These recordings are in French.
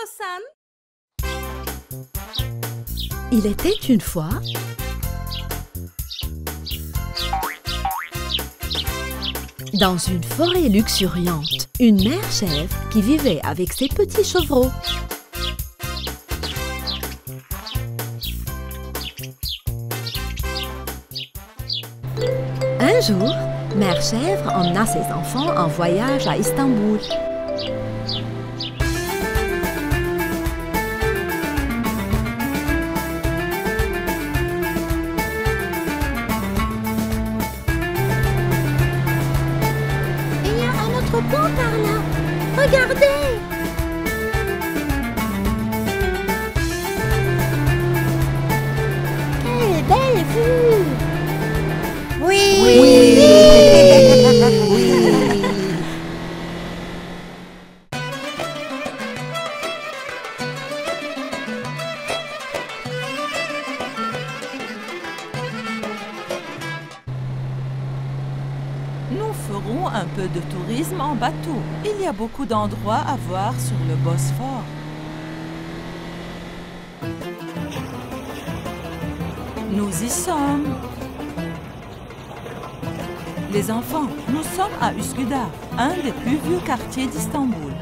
Hassan. Il était une fois dans une forêt luxuriante, une mère chèvre qui vivait avec ses petits chevreaux. Un jour, Mère Chèvre emmena ses enfants en voyage à Istanbul. Il y a un autre pont par là. Regardez! Quelle belle vue! Nous ferons un peu de tourisme en bateau. Il y a beaucoup d'endroits à voir sur le Bosphore. Nous y sommes. Les enfants, nous sommes à Üsküdar, un des plus vieux quartiers d'Istanbul.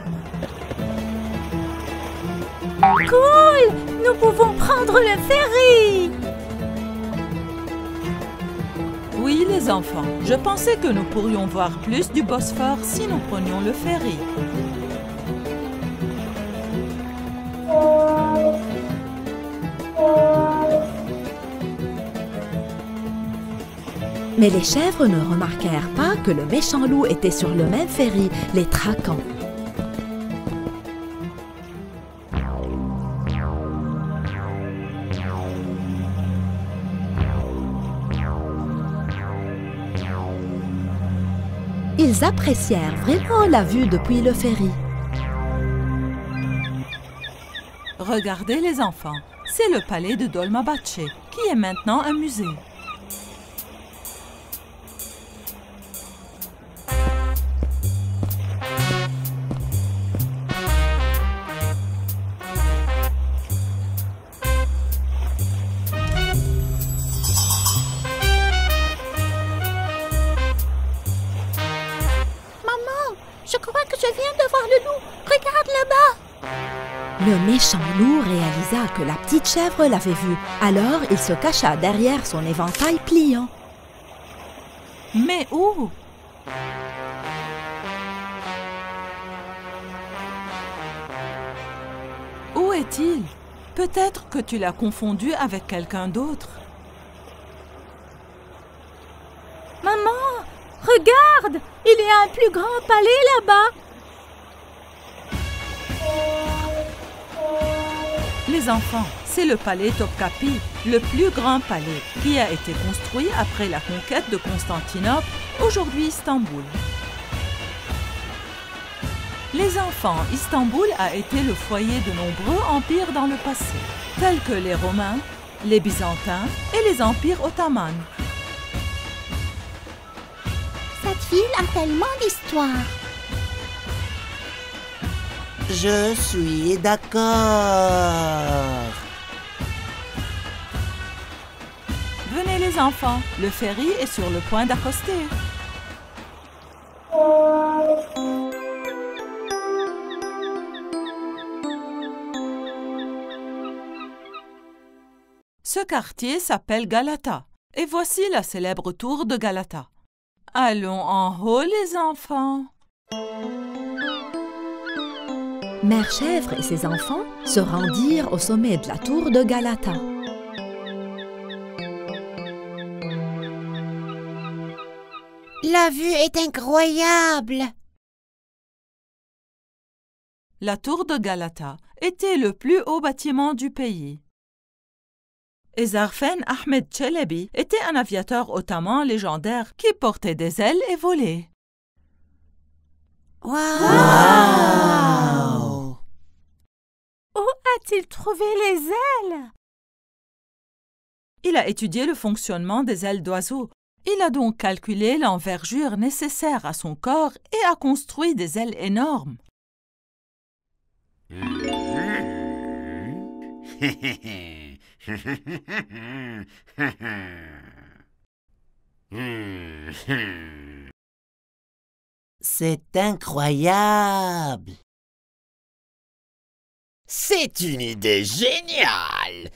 Cool! Nous pouvons prendre le ferry! Oui, les enfants, je pensais que nous pourrions voir plus du Bosphore si nous prenions le ferry. Mais les chèvres ne remarquèrent pas que le méchant loup était sur le même ferry, les traquant. Ils apprécièrent vraiment la vue depuis le ferry. Regardez les enfants, c'est le palais de Dolmabahçe, qui est maintenant un musée. Je crois que je viens de voir le loup. Regarde là-bas. Le méchant loup réalisa que la petite chèvre l'avait vu. Alors, il se cacha derrière son éventail pliant. Mais où? Où est-il? Peut-être que tu l'as confondu avec quelqu'un d'autre. Maman, regarde! Il y a un plus grand palais là-bas. Les enfants, c'est le palais Topkapi, le plus grand palais, qui a été construit après la conquête de Constantinople, aujourd'hui Istanbul. Les enfants, Istanbul a été le foyer de nombreux empires dans le passé, tels que les Romains, les Byzantins et les empires ottomans. Cette ville a tellement d'histoire. Je suis d'accord. Venez les enfants, le ferry est sur le point d'accoster. Ce quartier s'appelle Galata, et voici la célèbre tour de Galata. Allons en haut, les enfants. Mère Chèvre et ses enfants se rendirent au sommet de la tour de Galata. La vue est incroyable. La tour de Galata était le plus haut bâtiment du pays. Ezarfen Ahmed Çelebi était un aviateur ottoman légendaire qui portait des ailes et volait. Wow. Où a-t-il trouvé les ailes? Il a étudié le fonctionnement des ailes d'oiseaux. Il a donc calculé l'envergure nécessaire à son corps et a construit des ailes énormes. C'est incroyable! C'est une idée géniale!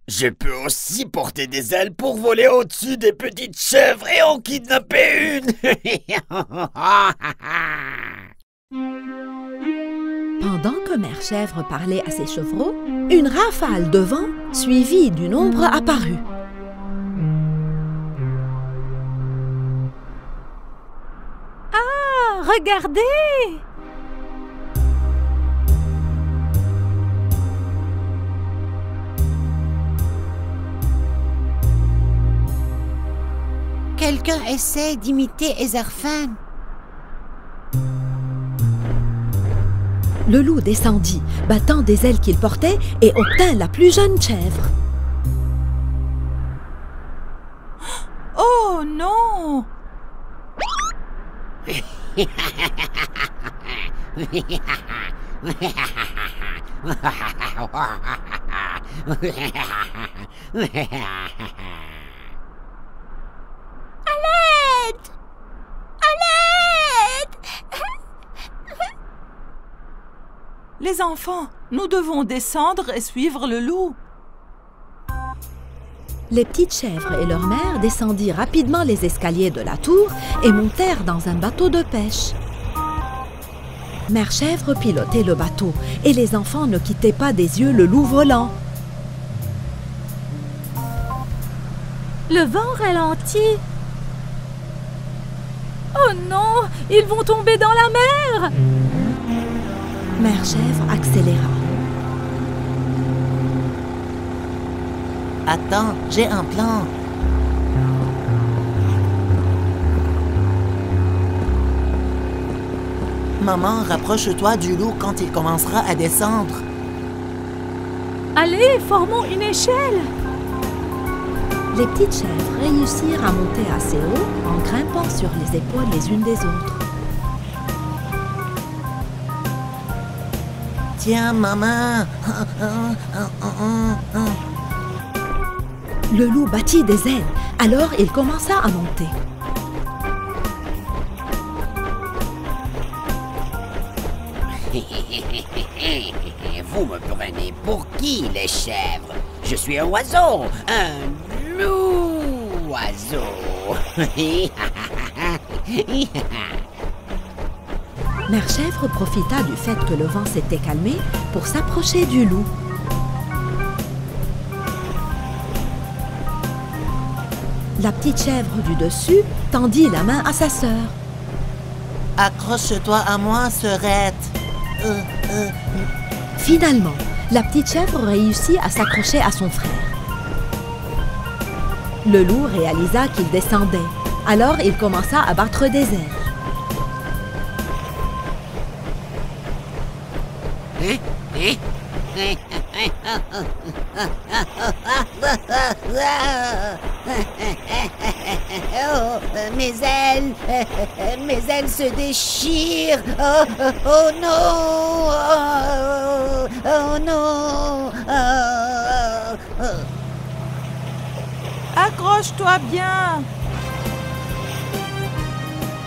Je peux aussi porter des ailes pour voler au-dessus des petites chèvres et en kidnapper une! Pendant que Mère Chèvre parlait à ses chevreaux, une rafale de vent suivie d'une ombre apparut. Ah, regardez! Quelqu'un essaie d'imiter Ezerfan. Le loup descendit, battant des ailes qu'il portait, et obtint la plus jeune chèvre. Oh non! Les enfants, nous devons descendre et suivre le loup. Les petites chèvres et leur mère descendirent rapidement les escaliers de la tour et montèrent dans un bateau de pêche. Mère Chèvre pilotait le bateau et les enfants ne quittaient pas des yeux le loup volant. Le vent ralentit. Oh non, ils vont tomber dans la mer! Mère Chèvre accéléra. Attends, j'ai un plan. Maman, rapproche-toi du loup quand il commencera à descendre. Allez, formons une échelle! Les petites chèvres réussirent à monter assez haut en grimpant sur les épaules les unes des autres. Tiens, maman. Le loup battit des ailes, alors il commença à monter. Vous me prenez pour qui, les chèvres? Je suis un oiseau, un loup oiseau. Mère Chèvre profita du fait que le vent s'était calmé pour s'approcher du loup. La petite chèvre du dessus tendit la main à sa sœur. Accroche-toi à moi, sœurette. Finalement, la petite chèvre réussit à s'accrocher à son frère. Le loup réalisa qu'il descendait, alors il commença à battre des ailes. Oh, mes ailes se déchirent. Oh non, oh non. Accroche-toi bien!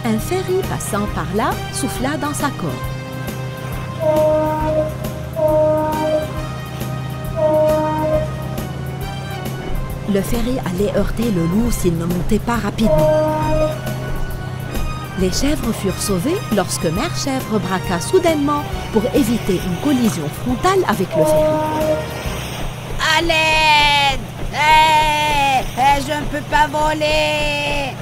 Un ferry passant par là souffla dans sa corde. Le ferry allait heurter le loup s'il ne montait pas rapidement. Les chèvres furent sauvées lorsque Mère Chèvre braqua soudainement pour éviter une collision frontale avec le ferry. À l'aide! Je ne peux pas voler!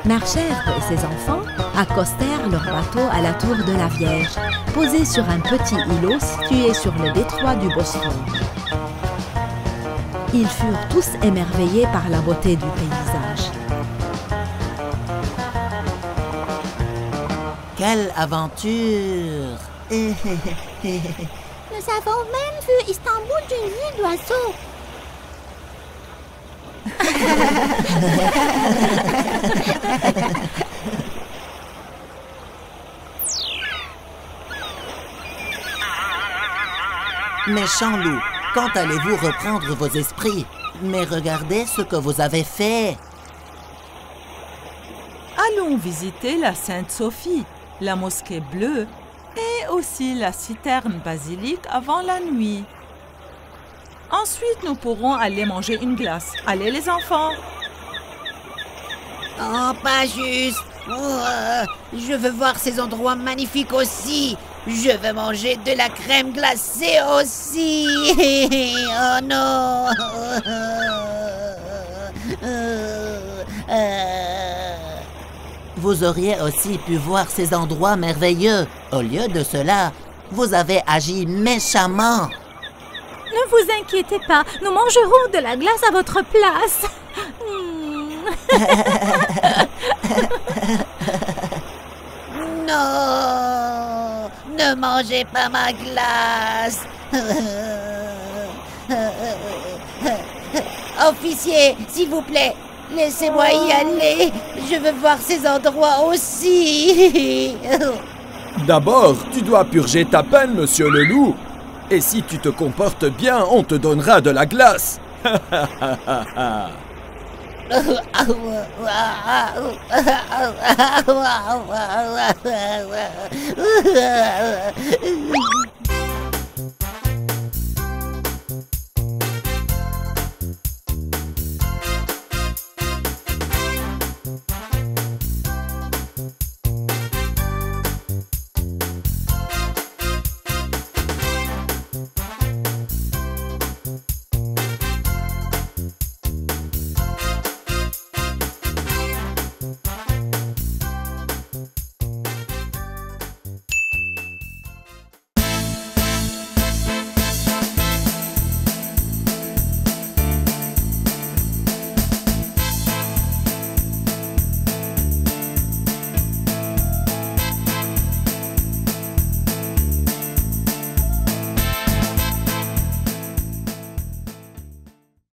Mère Chèvre et ses enfants accostèrent leur bateau à la tour de la Vierge, posé sur un petit îlot situé sur le détroit du Bosphore. Ils furent tous émerveillés par la beauté du paysage. Quelle aventure! Nous avons même vu Istanbul d'une vue d'oiseau. Méchant loup, quand allez-vous reprendre vos esprits? Mais regardez ce que vous avez fait. Allons visiter la Sainte-Sophie, la mosquée bleue et aussi la citerne basilique avant la nuit. Ensuite, nous pourrons aller manger une glace. Allez les enfants! Oh, pas juste. Je veux voir ces endroits magnifiques aussi. Je veux manger de la crème glacée aussi. Oh non. Vous auriez aussi pu voir ces endroits merveilleux. Au lieu de cela, vous avez agi méchamment. Ne vous inquiétez pas, nous mangerons de la glace à votre place. Non, ne mangez pas ma glace. Officier, s'il vous plaît, laissez-moi y aller. Je veux voir ces endroits aussi. D'abord, tu dois purger ta peine, monsieur le loup. Et si tu te comportes bien, on te donnera de la glace.